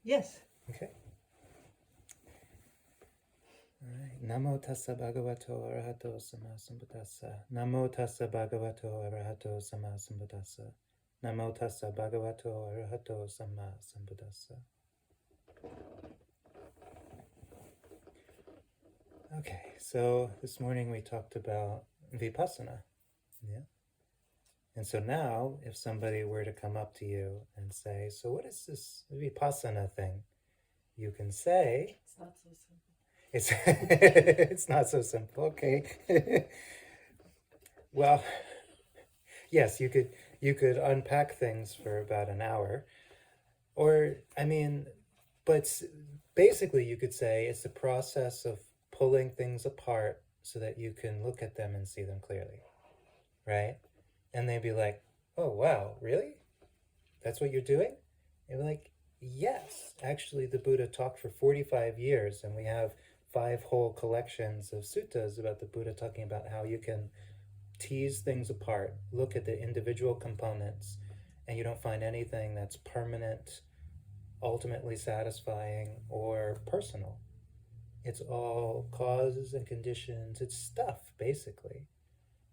Yes. Okay. All right. Namo tassa bhagavato arahato sammasambuddhassa. Namo tassa bhagavato arahato sammasambuddhassa. Namo tassa bhagavato arahato sammasambuddhassa. Okay, so this morning we talked about Vipassana. Yeah. And so now, if somebody were to come up to you and say, so what is this Vipassana thing? You can say, It's not so simple. it's, it's not so simple, okay. Well, yes, you could unpack things for about an hour. Or, I mean, but basically you could say it's the process of pulling things apart so that you can look at them and see them clearly, right? And they'd be like, oh, wow, really? That's what you're doing? And we're like, yes. Actually, the Buddha talked for 45 years, and we have 5 whole collections of suttas about the Buddha talking about how you can tease things apart, look at the individual components, and you don't find anything that's permanent, ultimately satisfying, or personal. It's all causes and conditions. It's stuff, basically.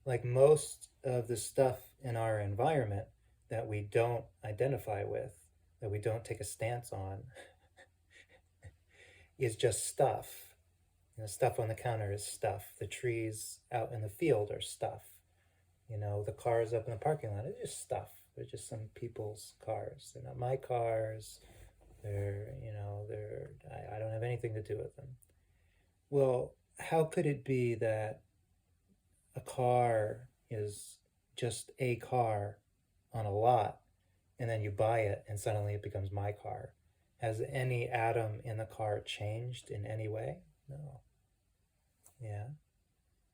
Like most of the stuff in our environment that we don't identify with, that we don't take a stance on, is just stuff. Stuff on the counter is stuff. The trees out in the field are stuff. The cars up in the parking lot are just stuff. They're just some people's cars. They're not my cars. I don't have anything to do with them. Well, how could it be that a car is just a car on a lot, and then you buy it and suddenly it becomes my car? Has any atom in the car changed in any way? No. Yeah.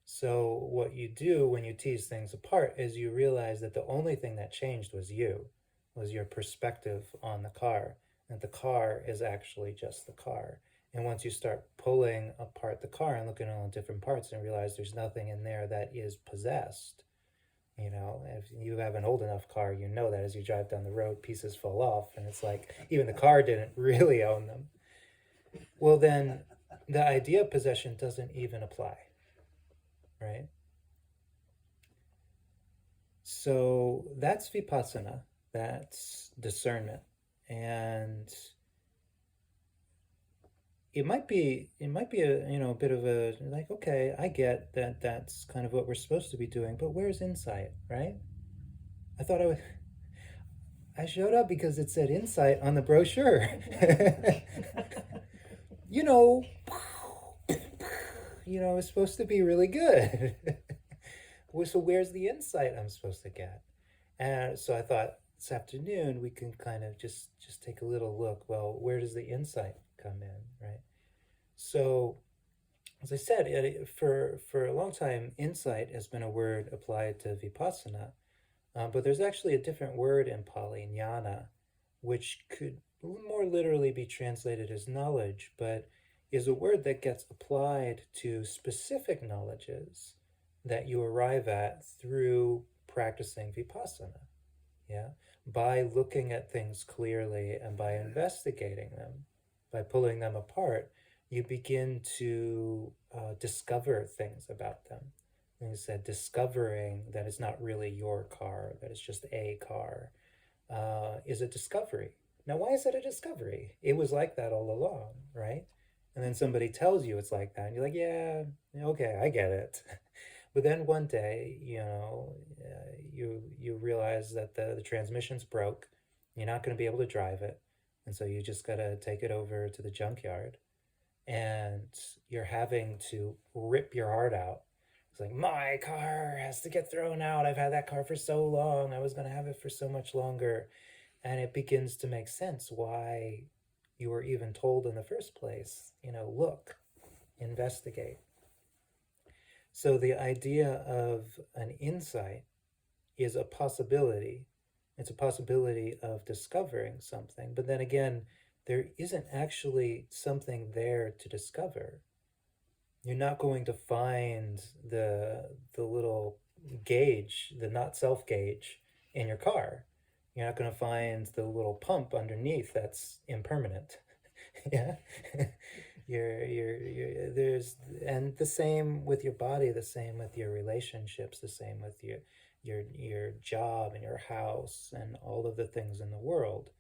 So what you do when you tease things apart is you realize that the only thing that changed was your perspective on the car, and the car is actually just the car. And once you start pulling apart the car and looking at all the different parts and realize there's nothing in there that is possessed, if you have an old enough car, you know that as you drive down the road, pieces fall off, and it's like even the car didn't really own them. Well, then the idea of possession doesn't even apply, right? So that's Vipassana, that's discernment. And it might be a bit of a like, okay, I get that that's kind of what we're supposed to be doing, but where's insight, right? I thought I showed up because it said insight on the brochure. you know it's supposed to be really good. So where's the insight I'm supposed to get? And so I thought this afternoon we can kind of just take a little look. Well, where does the insight come in, right? So, as I said, for a long time, insight has been a word applied to Vipassana, but there's actually a different word in Pali, jnana, which could more literally be translated as knowledge, but is a word that gets applied to specific knowledges that you arrive at through practicing Vipassana. Yeah, by looking at things clearly and by investigating them, by pulling them apart, you begin to discover things about them. And you said discovering that it's not really your car, that it's just a car, is a discovery. Now, why is it a discovery? It was like that all along, right? And then somebody tells you it's like that, and you're like, yeah, okay, I get it. But then one day, you realize that the transmission's broke. You're not going to be able to drive it, and so you just got to take it over to the junkyard, and you're having to rip your heart out. It's like, my car has to get thrown out. I've had that car for so long. I was going to have it for so much longer. And it begins to make sense why you were even told in the first place, look, investigate. So the idea of an insight is a possibility. It's a possibility of discovering something. But then again, there isn't actually something there to discover. You're not going to find the little gauge, the not self gauge in your car. You're not going to find the little pump underneath that's impermanent. Yeah. There's, and the same with your body, the same with your relationships, the same with your job and your house and all of the things in the world.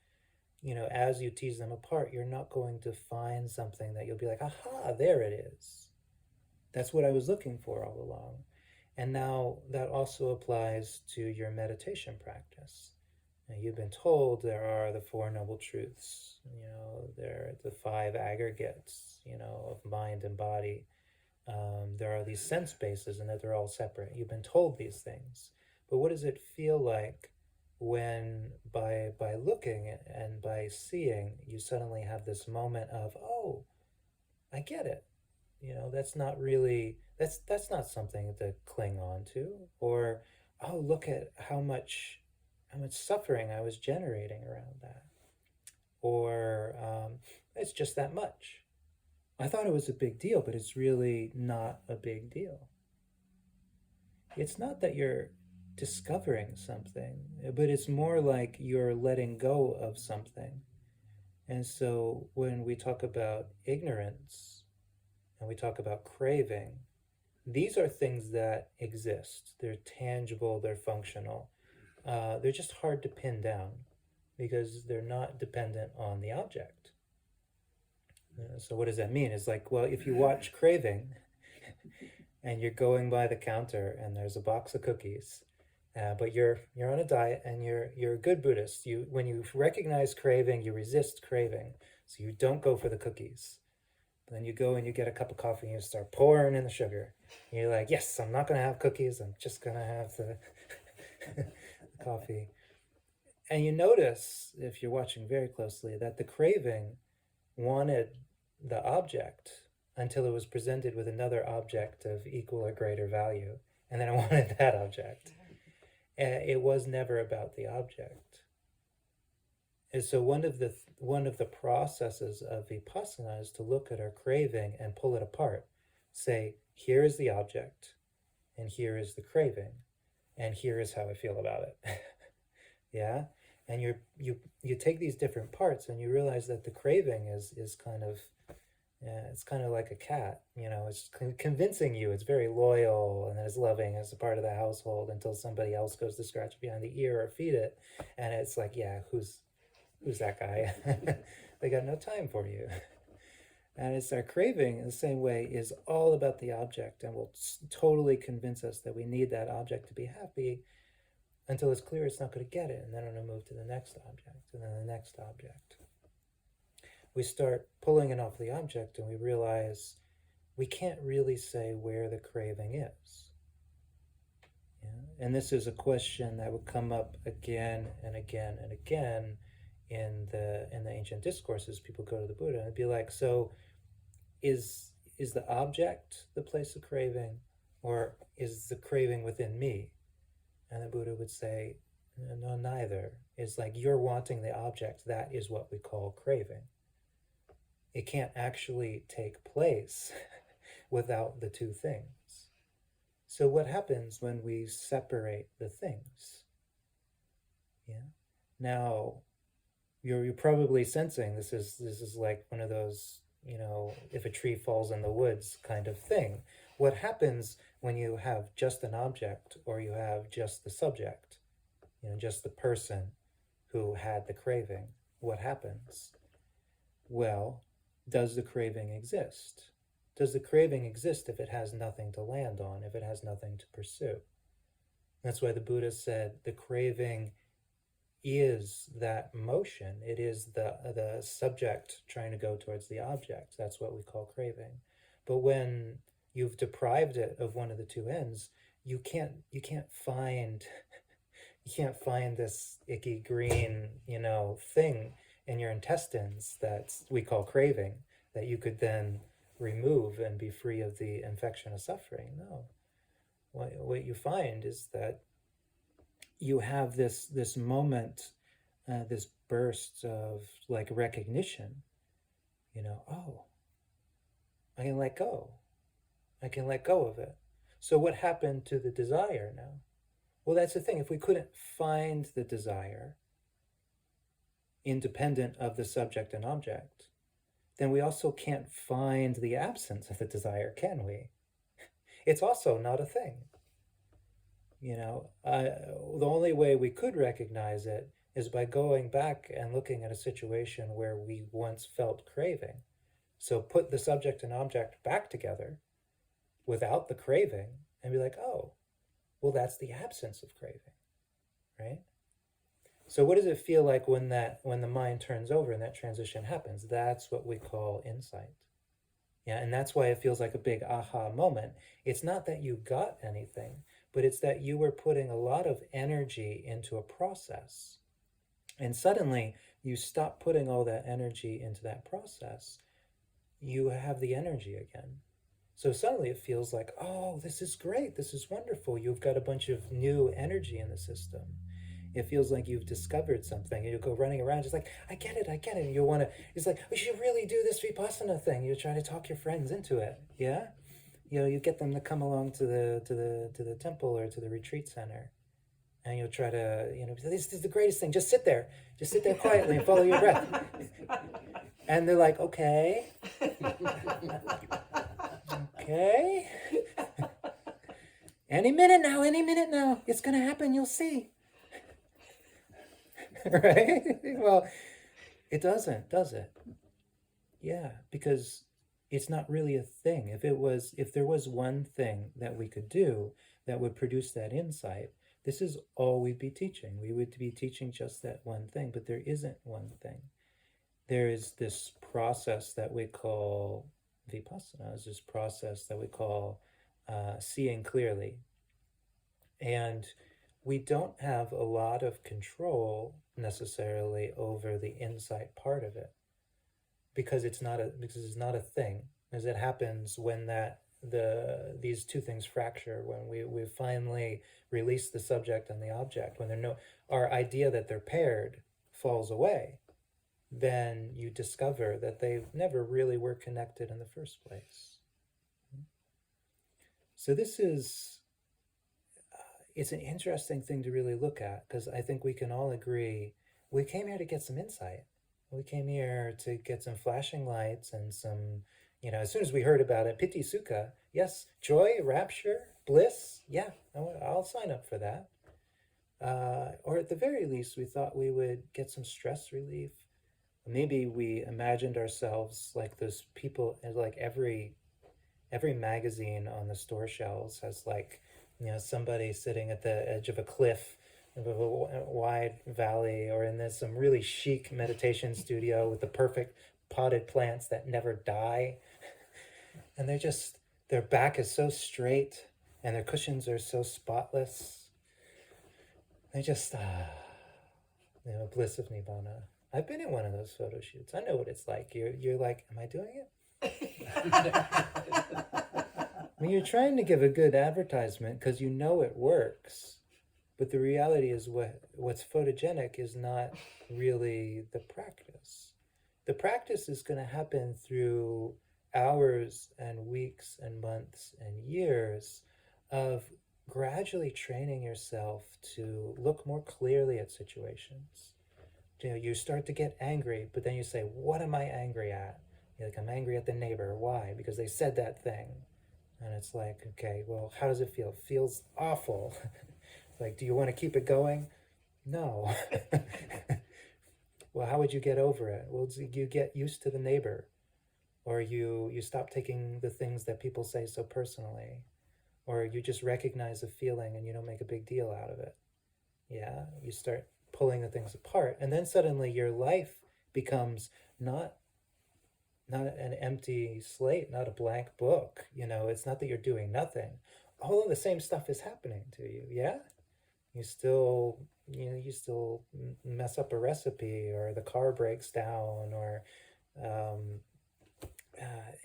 As you tease them apart, you're not going to find something that you'll be like, aha, there it is. That's what I was looking for all along. And now that also applies to your meditation practice. Now, you've been told there are the Four Noble Truths, there are the five aggregates, of mind and body. There are these sense bases and that they're all separate. You've been told these things. But what does it feel like when by looking and by seeing, you suddenly have this moment of, oh, I get it. That's not really, that's not something to cling on to. Or, oh, look at how much suffering I was generating around that. Or it's just that much. I thought it was a big deal, but it's really not a big deal. It's not that you're discovering something, but it's more like you're letting go of something. And so when we talk about ignorance and we talk about craving, these are things that exist. They're tangible, they're functional. They're just hard to pin down because they're not dependent on the object. So what does that mean? It's like, well, if you watch craving and you're going by the counter and there's a box of cookies, but you're on a diet and you're a good Buddhist. When you recognize craving, you resist craving, so you don't go for the cookies. Then you go and you get a cup of coffee and you start pouring in the sugar. And you're like, yes, I'm not going to have cookies. I'm just going to have the coffee. And you notice, if you're watching very closely, that the craving wanted the object until it was presented with another object of equal or greater value. And then it wanted that object. And it was never about the object. And so one of the processes of Vipassana is to look at our craving and pull it apart. Say, here is the object, and here is the craving, and here is how I feel about it. Yeah? And you take these different parts and you realize that the craving is kind of, it's kind of like a cat. It's convincing you it's very loyal and it's loving as a part of the household until somebody else goes to scratch behind the ear or feed it. And it's like, yeah, who's that guy? They got no time for you. And it's our craving in the same way is all about the object and will totally convince us that we need that object to be happy until it's clear it's not going to get it. And then I'm going to move to the next object and then the next object. We start pulling it off the object and we realize we can't really say where the craving is. Yeah? And this is a question that would come up again and again and again in the ancient discourses. People go to the Buddha and it'd be like, so is the object the place of craving, or is the craving within me? And the Buddha would say, no, neither. It's like you're wanting the object. That is what we call craving. It can't actually take place without the two things. So what happens when we separate the things? Yeah. Now, you're probably sensing this is like one of those, if a tree falls in the woods kind of thing. What happens when you have just an object or you have just the subject, just the person who had the craving? What happens? Well, does the craving exist? Does the craving exist if it has nothing to land on, if it has nothing to pursue? That's why the Buddha said the craving is that motion. It is the subject trying to go towards the object. That's what we call craving. But when you've deprived it of one of the two ends, you can't find this icky green, thing in your intestines that we call craving that you could then remove and be free of the infection of suffering. No. What you find is that you have this moment, this burst of like recognition, oh, I can let go. I can let go of it. So what happened to the desire now? Well, that's the thing. If we couldn't find the desire independent of the subject and object, then we also can't find the absence of the desire, can we? It's also not a thing. The only way we could recognize it is by going back and looking at a situation where we once felt craving. So put the subject and object back together without the craving and be like, oh, well, that's the absence of craving, right? So what does it feel like when the mind turns over and that transition happens? That's what we call insight. Yeah, and that's why it feels like a big aha moment. It's not that you got anything, but it's that you were putting a lot of energy into a process. And suddenly you stop putting all that energy into that process. You have the energy again. So suddenly it feels like, oh, this is great. This is wonderful. You've got a bunch of new energy in the system. It feels like you've discovered something, and you go running around just like, I get it. And you want to, it's like, we should really do this Vipassana thing. You try to talk your friends into it. Yeah. You get them to come along to the temple or to the retreat center, and you'll try to, this is the greatest thing. Just sit there quietly and follow your breath. And they're like, okay. Okay. Any minute now. It's going to happen. You'll see. Right? Well, it doesn't, does it? Yeah, because it's not really a thing. If there was one thing that we could do that would produce that insight, this is all we'd be teaching. We would be teaching just that one thing, but there isn't one thing. There is this process that we call Vipassana, is this process that we call seeing clearly. And we don't have a lot of control necessarily over the insight part of it, because it's not a thing, as it happens when these two things fracture, when we finally release the subject and the object, when our idea that they're paired falls away, then you discover that they never really were connected in the first place. So it's an interesting thing to really look at, because I think we can all agree we came here to get some insight. We came here to get some flashing lights and some, as soon as we heard about it, piti sukha, yes, joy, rapture, bliss, yeah, I'll sign up for that. Or at the very least, we thought we would get some stress relief. Maybe we imagined ourselves like those people, like every magazine on the store shelves has somebody sitting at the edge of a cliff of a wide valley, or in some really chic meditation studio with the perfect potted plants that never die. And their back is so straight and their cushions are so spotless. They just, bliss of Nibbana. I've been in one of those photo shoots. I know what it's like. You're like, am I doing it? I mean, you're trying to give a good advertisement because it works. But the reality is what's photogenic is not really the practice. The practice is going to happen through hours and weeks and months and years of gradually training yourself to look more clearly at situations. You start to get angry, but then you say, what am I angry at? You're like, I'm angry at the neighbor. Why? Because they said that thing. And it's like, okay, well, how does it feel? It feels awful. Like, do you want to keep it going? No. Well, how would you get over it? Well, you get used to the neighbor, or you stop taking the things that people say so personally, or you just recognize a feeling and you don't make a big deal out of it. Yeah, you start pulling the things apart, and then suddenly your life becomes not an empty slate, not a blank book. It's not that you're doing nothing. All of the same stuff is happening to you. Yeah, you still mess up a recipe, or the car breaks down, or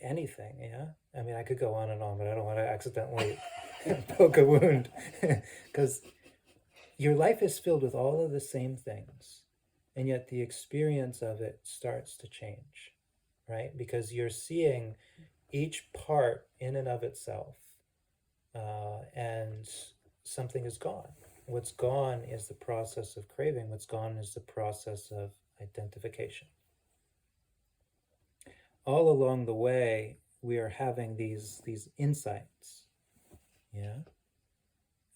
anything. Yeah, I mean, I could go on and on, but I don't want to accidentally poke a wound, because your life is filled with all of the same things, and yet the experience of it starts to change, right? Because you're seeing each part in and of itself, and something is gone. What's gone is the process of craving. What's gone is the process of identification. all along the way, we are having these insights, yeah.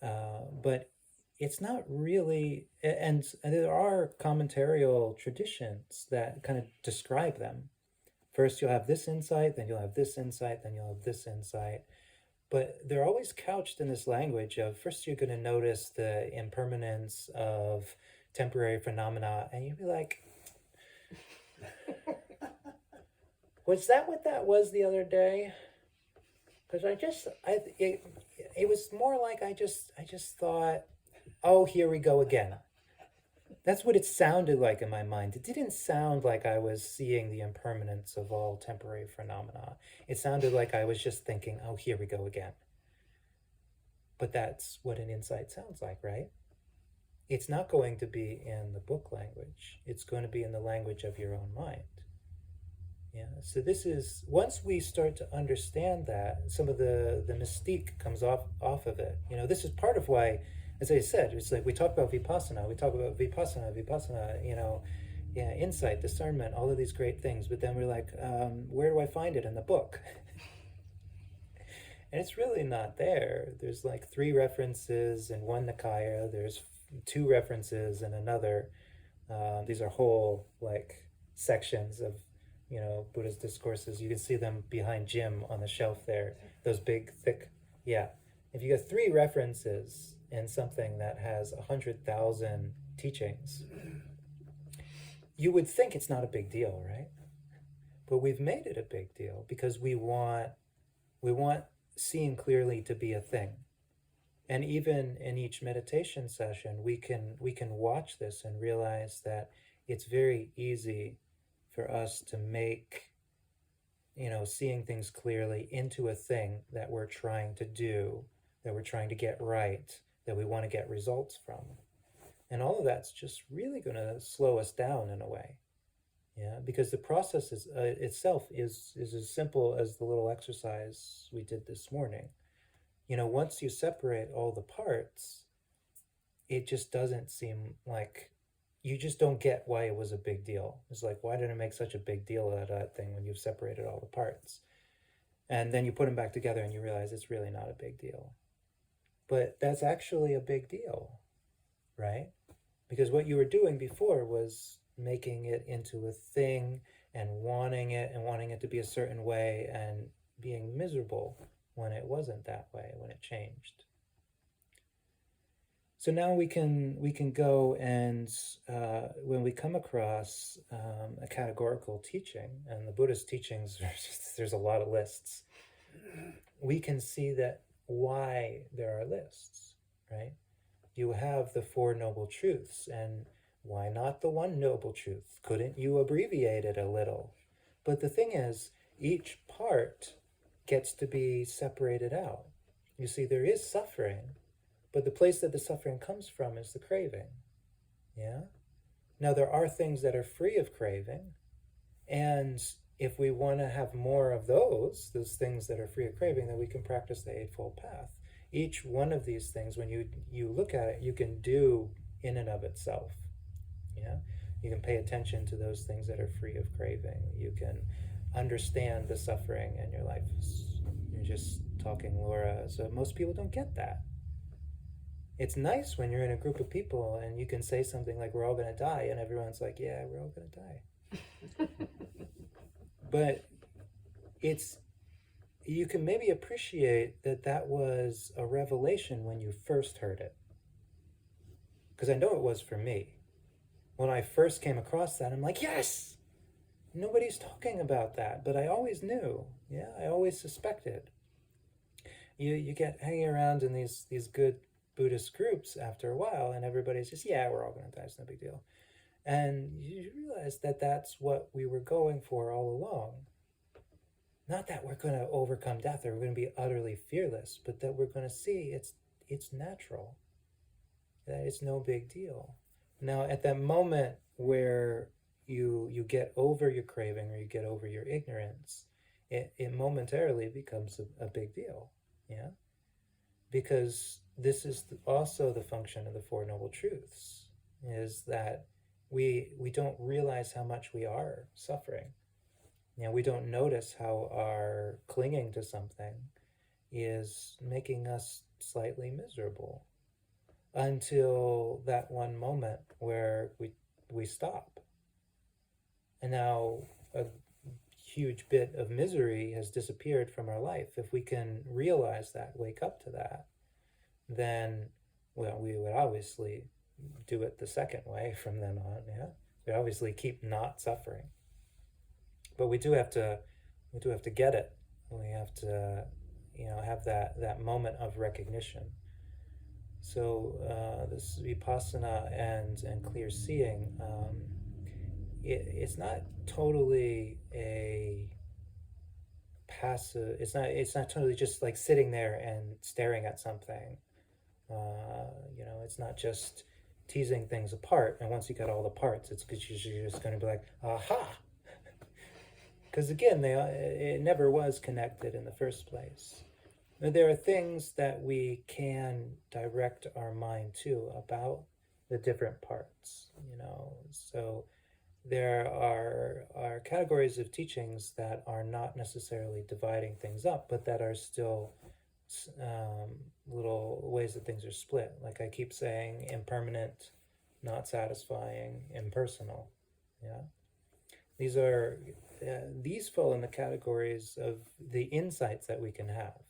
But it's not really, and there are commentarial traditions that kind of describe them. First, you'll have this insight, then you'll have this insight, then you'll have this insight. But they're always couched in this language of first you're going to notice the impermanence of temporary phenomena, and you'll be like, was that what that was the other day? Because it was more like I just thought, oh, here we go again. That's what it sounded like in my mind. It didn't sound like I was seeing the impermanence of all temporary phenomena. It sounded like I was just thinking, oh, here we go again. But that's what an insight sounds like, right? It's not going to be in the book language. It's going to be in the language of your own mind. Yeah. So this is, once we start to understand that, some of the mystique comes off of it. This is part of why, as I said, it's like we talk about Vipassana, yeah, insight, discernment, all of these great things, but then we're like, where do I find it in the book? And it's really not there. There's like 3 references in one Nikaya, there's 2 references in another. These are whole like sections of Buddha's discourses. You can see them behind Jim on the shelf there, those big thick, yeah. If you get 3 references in something that has 100,000 teachings, you would think it's not a big deal, right? But we've made it a big deal because we want seeing clearly to be a thing. And even in each meditation session, we can watch this and realize that it's very easy for us to make seeing things clearly into a thing that we're trying to do, that we're trying to get right, that we want to get results from. And all of that's just really going to slow us down in a way. Yeah, because the process itself is as simple as the little exercise we did this morning. Once you separate all the parts, it just doesn't seem like, you just don't get why it was a big deal. It's like, why did I make such a big deal out of that thing when you've separated all the parts? And then you put them back together and you realize it's really not a big deal. But that's actually a big deal, right? Because what you were doing before was making it into a thing and wanting it to be a certain way and being miserable when it wasn't that way, when it changed. So now we can go and when we come across a categorical teaching, and the Buddhist teachings, there's a lot of lists, we can see that why there are lists, right? You have the 4 noble truths, and why not the 1 noble truth? Couldn't you abbreviate it a little? But the thing is, each part gets to be separated out. You see, there is suffering, but the place that the suffering comes from is the craving. Yeah? Now, there are things that are free of craving, and if we want to have more of those things that are free of craving, then we can practice the Eightfold Path. Each one of these things, when you look at it, you can do in and of itself. Yeah, you can pay attention to those things that are free of craving. You can understand the suffering in your life. You're just talking, Laura. So most people don't get that. It's nice when you're in a group of people and you can say something like, we're all going to die, and everyone's like, yeah, we're all going to die. But you can maybe appreciate that was a revelation when you first heard it. Because I know it was for me. When I first came across that, I'm like, yes! Nobody's talking about that, but I always knew. Yeah, I always suspected. You get hanging around in these good Buddhist groups after a while, and everybody's just, yeah, we're all going to die, it's no big deal. And you realize that that's what we were going for all along. Not that we're going to overcome death or we're going to be utterly fearless, but that we're going to see it's natural, that it's no big deal. Now, at that moment where you get over your craving or you get over your ignorance, it momentarily becomes a big deal, yeah? Because this is also the function of the 4 Noble Truths, is that we don't realize how much we are suffering. We don't notice how our clinging to something is making us slightly miserable until that one moment where we stop. And now a huge bit of misery has disappeared from our life. If we can realize that, wake up to that, then, well, we would obviously do it the second way from then on. Yeah, we obviously keep not suffering, but we do have to get it. We have to, have that moment of recognition. So this vipassana and clear seeing, it's not totally a passive. It's not totally just like sitting there and staring at something. It's not just teasing things apart. And once you got all the parts, it's because you're just going to be like, aha. Because again, it never was connected in the first place. There are things that we can direct our mind to about the different parts. So there are categories of teachings that are not necessarily dividing things up, but that are still little ways that things are split. Like I keep saying, impermanent, not satisfying, impersonal. Yeah, these fall in the categories of the insights that we can have.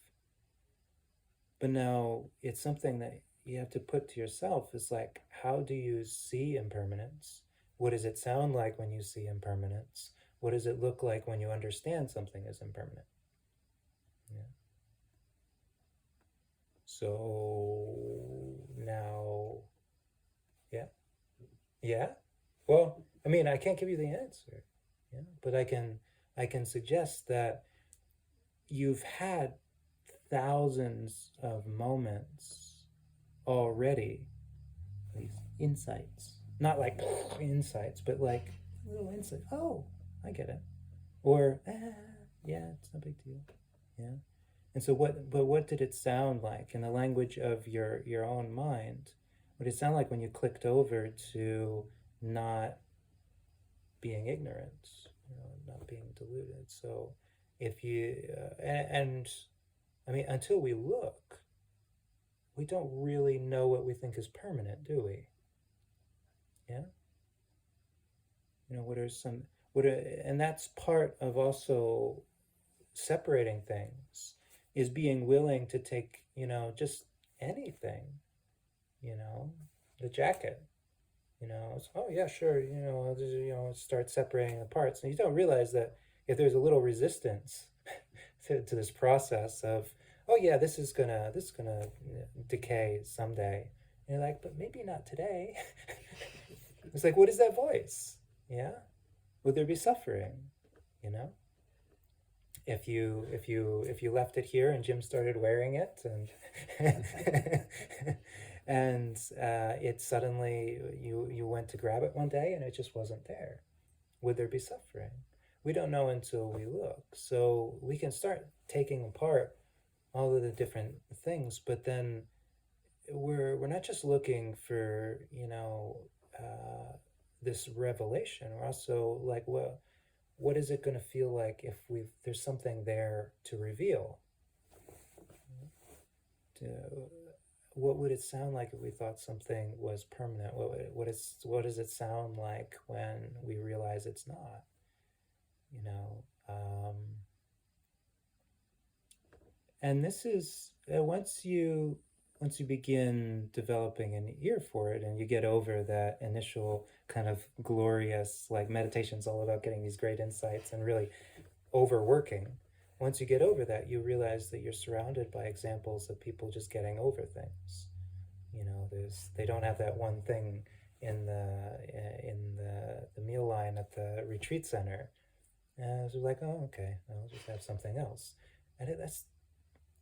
But now it's something that you have to put to yourself, is like, how do you see impermanence? What does it sound like when you see impermanence? What does it look like when you understand something is impermanent? Yeah. So now, yeah, yeah. Well, I mean, I can't give you the answer, but I can suggest that you've had thousands of moments already, these insights, not like insights, but like little insight. Oh, I get it. Or yeah, it's no big deal. Yeah. And so what did it sound like in the language of your own mind? What did it sound like when you clicked over to not being ignorant, not being deluded? So if you and I mean, until we look, we don't really know what we think is permanent, do we? Yeah. What are some and that's part of also separating things, is being willing to take, just anything, you know, the jacket, it's, oh yeah, sure, I'll just, start separating the parts. And you don't realize that if there's a little resistance to this process of, oh yeah, this is gonna decay someday. And you're like, but maybe not today. It's like, what is that voice? Yeah. Would there be suffering? You know? If you left it here and Jim started wearing it and and it suddenly you went to grab it one day and it just wasn't there, would there be suffering? We don't know until we look. So we can start taking apart all of the different things, but then we're not just looking for this revelation. We're also like, well, what is it going to feel like if there's something there to reveal? To, what would it sound like if we thought something was permanent? What does it sound like when we realize it's not? And this is once you begin developing an ear for it, and you get over that initial kind of glorious, like, meditation's all about getting these great insights and really overworking. Once you get over that, you realize that you're surrounded by examples of people just getting over things. They don't have that one thing in the meal line at the retreat center. And it's like, oh, okay, I'll just have something else. And that's,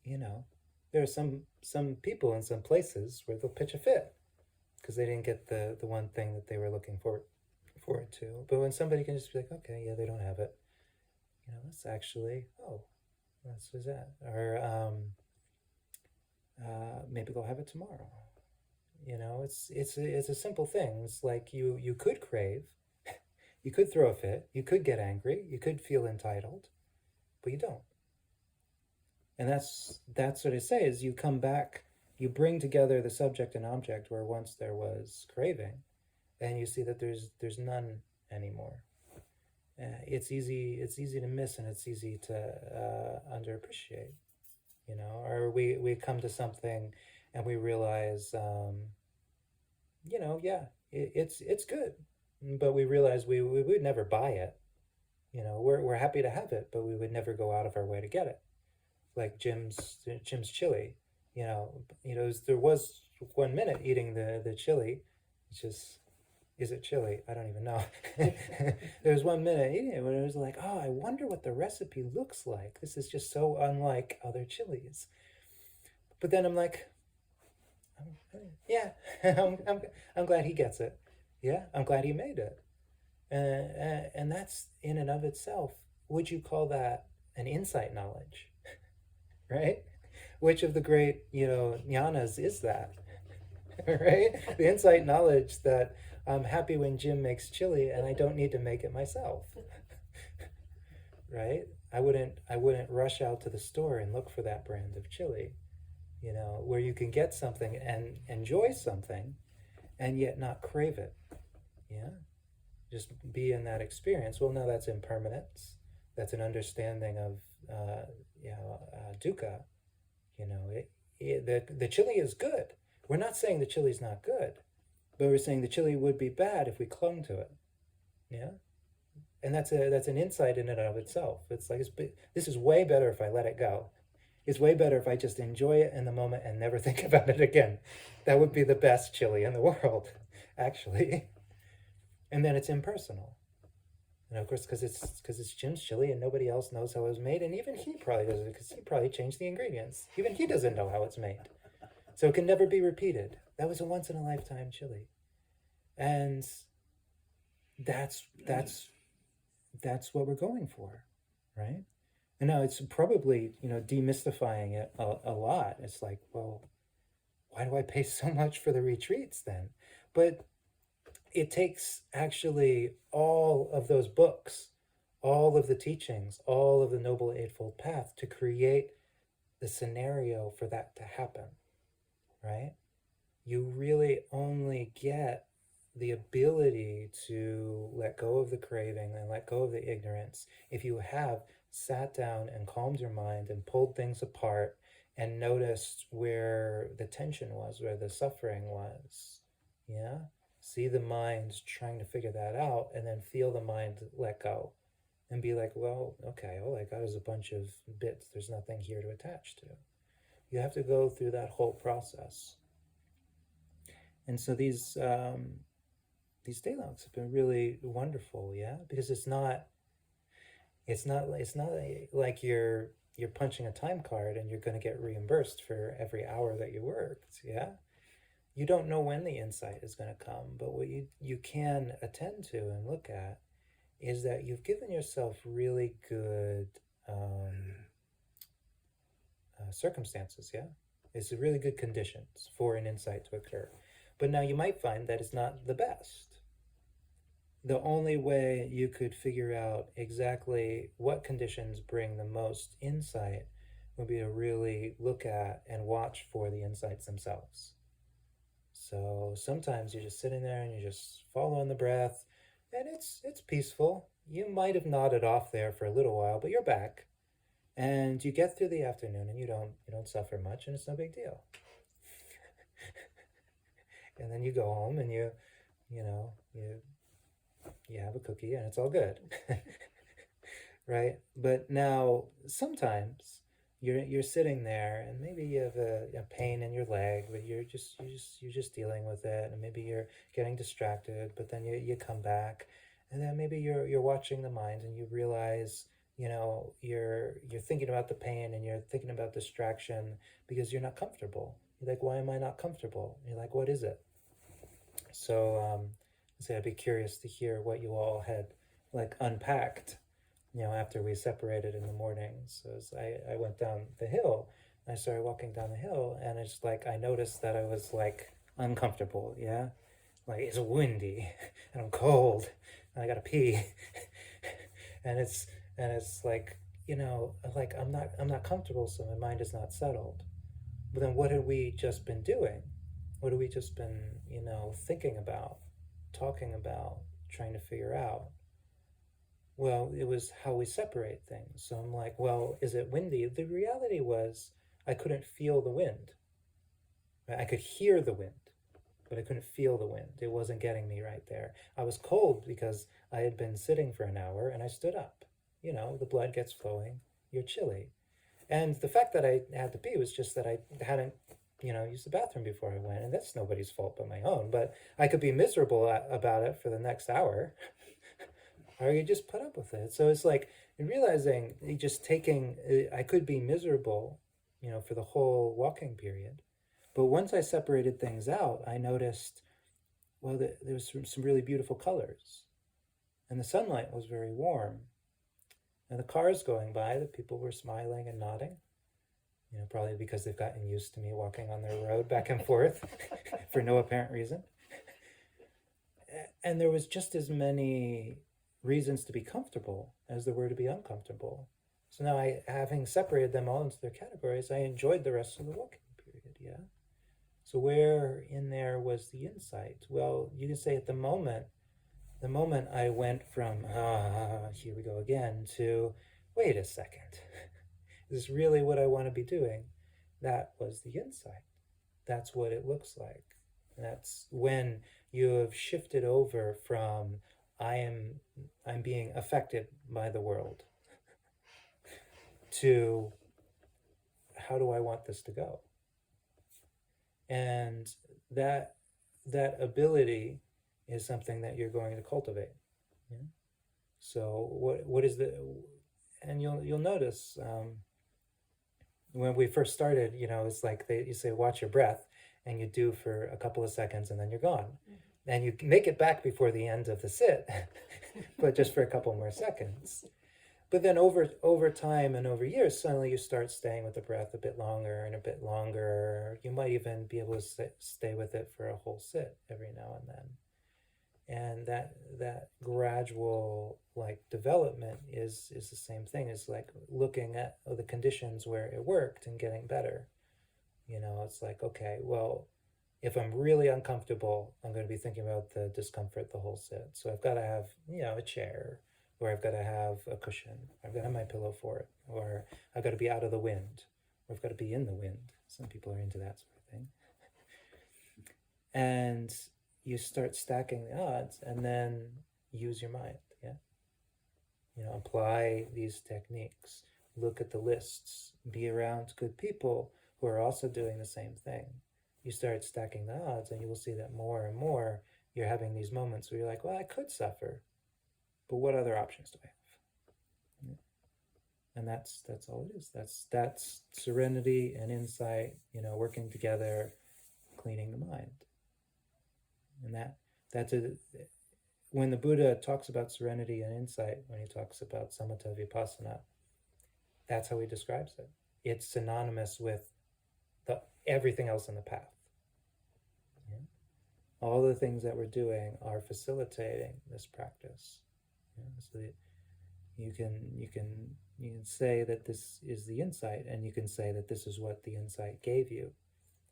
there are some people in some places where they'll pitch a fit because they didn't get the one thing that they were looking forward to. But when somebody can just be like, okay, yeah, they don't have it, that's actually, oh, that's what's that. Or maybe they'll have it tomorrow. It's a simple thing. It's like you could crave, You could throw a fit, you could get angry, you could feel entitled, but you don't. And that's what I say is you come back, you bring together the subject and object where once there was craving, and you see that there's none anymore. It's easy to miss, and it's easy to underappreciate, or we come to something and we realize, yeah, it's good, but we realize we would never buy it. We're happy to have it, but we would never go out of our way to get it. Like Jim's chili, there was 1 minute eating the chili, which is it chili? I don't even know. There was 1 minute eating it when it was like, oh, I wonder what the recipe looks like. This is just so unlike other chilies. But then I'm like, yeah, I'm glad he gets it. Yeah, I'm glad he made it. And that's in and of itself. Would you call that an insight knowledge? Right? Which of the great, jnanas is that? Right? The insight knowledge that I'm happy when Jim makes chili and I don't need to make it myself. Right? I wouldn't rush out to the store and look for that brand of chili. Where you can get something and enjoy something and yet not crave it. Yeah? Just be in that experience. Well, no, that's impermanence. That's an understanding of dukkha. The chili is good. We're not saying the chili's not good, but we're saying the chili would be bad if we clung to it. Yeah, and that's an insight in and of itself. It's like this is way better if I let it go. It's way better if I just enjoy it in the moment and never think about it again. That would be the best chili in the world, actually. And then it's impersonal. And of course, because it's Jim's chili and nobody else knows how it was made, and even he probably doesn't, because he probably changed the ingredients. Even he doesn't know how it's made, so it can never be repeated. That was a once in a lifetime chili, and that's what we're going for, right? And now it's probably demystifying it a lot. It's like, well, why do I pay so much for the retreats then? But it takes actually all of those books, all of the teachings, all of the Noble Eightfold Path to create the scenario for that to happen, right? You really only get the ability to let go of the craving and let go of the ignorance if you have sat down and calmed your mind and pulled things apart and noticed where the tension was, where the suffering was. Yeah? See the mind trying to figure that out, and then feel the mind let go and be like, well, okay, all I got is a bunch of bits. There's nothing here to attach to. You have to go through that whole process. And so these Daylongs have been really wonderful, yeah, because it's not like you're punching a time card and you're going to get reimbursed for every hour that you worked, yeah. You don't know when the insight is going to come, but what you can attend to and look at is that you've given yourself really good circumstances, yeah? It's really good conditions for an insight to occur. But now you might find that it's not the best. The only way you could figure out exactly what conditions bring the most insight would be to really look at and watch for the insights themselves. So sometimes you're just sitting there and you're just following the breath, and it's peaceful. You might have nodded off there for a little while, but you're back, and you get through the afternoon and you don't suffer much, and it's no big deal. And then you go home and you have a cookie and it's all good. Right? But now sometimes you're sitting there and maybe you have a pain in your leg, but you're just dealing with it, and maybe you're getting distracted, but then you come back, and then maybe you're watching the mind and you realize you're thinking about the pain and you're thinking about distraction because you're not comfortable. You're like, why am I not comfortable? And you're like, what is it? So I'd be curious to hear what you all had unpacked after we separated in the morning. So as I went down the hill, and I started walking down the hill, and it's like I noticed that I was uncomfortable, yeah? Like it's windy, and I'm cold, and I gotta pee. and it's like, like I'm not comfortable, so my mind is not settled. But then what have we just been doing? What have we just been, thinking about, talking about, trying to figure out? Well, it was how we separate things. So I'm like, well, is it windy? The reality was I couldn't feel the wind. I could hear the wind, but I couldn't feel the wind. It wasn't getting me right there. I was cold because I had been sitting for an hour and I stood up. The blood gets flowing, you're chilly. And the fact that I had to pee was just that I hadn't, used the bathroom before I went. And that's nobody's fault but my own. But I could be miserable about it for the next hour, or you just put up with it. So it's like realizing just taking, I could be miserable, for the whole walking period. But once I separated things out, I noticed, well, there was some really beautiful colors. And the sunlight was very warm. And the cars going by, the people were smiling and nodding. Probably because they've gotten used to me walking on their road back and forth for no apparent reason. And there was just as many reasons to be comfortable as there were to be uncomfortable. So now, having separated them all into their categories, I enjoyed the rest of the walking period, yeah? So where in there was the insight? Well, you can say at the moment I went from, here we go again, to, wait a second, is this really what I want to be doing? That was the insight. That's what it looks like. And that's when you have shifted over from, I'm being affected by the world, to, how do I want this to go? And that ability is something that you're going to cultivate. Yeah? So what is and you'll notice, when we first started, it's like you say, watch your breath, and you do for a couple of seconds and then you're gone. Mm-hmm. And you make it back before the end of the sit, but just for a couple more seconds. But then over time and over years, suddenly you start staying with the breath a bit longer and a bit longer. You might even be able to stay with it for a whole sit every now and then. And that gradual development is the same thing as looking at the conditions where it worked and getting better. It's like, okay, well, if I'm really uncomfortable, I'm going to be thinking about the discomfort the whole sit. So I've got to have, a chair, or I've got to have a cushion, I've got to have my pillow for it, or I've got to be out of the wind, or I've got to be in the wind. Some people are into that sort of thing. And you start stacking the odds, and then use your mind, yeah? Apply these techniques, look at the lists, be around good people who are also doing the same thing. You start stacking the odds, and you will see that more and more you're having these moments where you're like, well, I could suffer, but what other options do I have? Yeah. And that's all it is. That's serenity and insight, working together, cleaning the mind. And that's when the Buddha talks about serenity and insight, when he talks about samatha vipassana, that's how he describes it. It's synonymous with everything else in the path. Yeah? All the things that we're doing are facilitating this practice. Yeah? So that you can say that this is the insight, and you can say that this is what the insight gave you.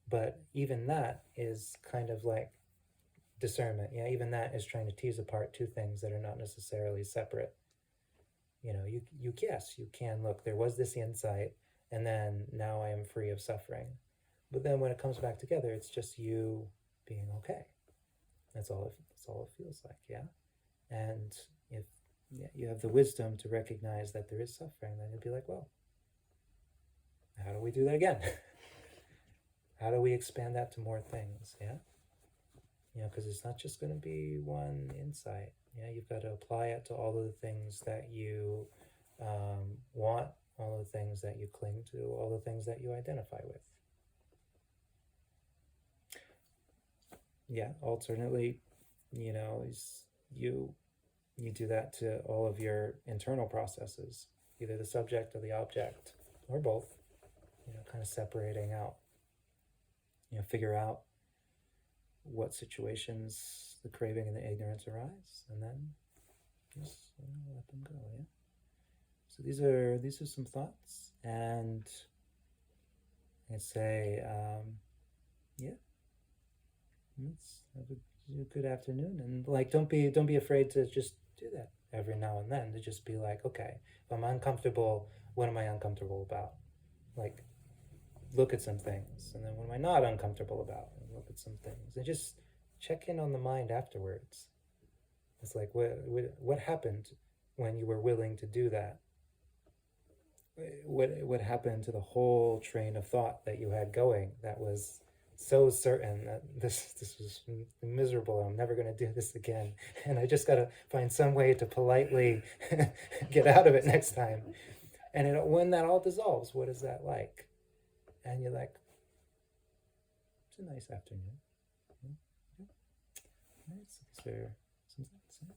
But even that is kind of like discernment. Yeah, even that is trying to tease apart two things that are not necessarily separate. Yes, you can look, there was this insight, and then now I am free of suffering. But then when it comes back together, it's just you being okay. That's all it feels like, yeah? And if you have the wisdom to recognize that there is suffering, then you'll be like, well, how do we do that again? How do we expand that to more things, yeah? Because it's not just going to be one insight. Yeah, you've got to apply it to all of the things that you want, all the things that you cling to, all the things that you identify with. Yeah, alternately, you do that to all of your internal processes, either the subject or the object, or both, kind of separating out, figure out what situations the craving and the ignorance arise, and then Just let them go. Yeah. So these are some thoughts, and I say, yeah, let's have a good afternoon, and like don't be afraid to just do that every now and then. To just be like, okay, if I'm uncomfortable, what am I uncomfortable about? Like, look at some things, and then what am I not uncomfortable about? And look at some things, and just check in on the mind afterwards. It's like, what happened when you were willing to do that? What happened to the whole train of thought that you had going that was so certain that this was miserable and I'm never going to do this again, and I just got to find some way to politely get out of it next time. And when that all dissolves, what is that like? And you're like, it's a nice afternoon. Yeah. All right, so these are some thoughts.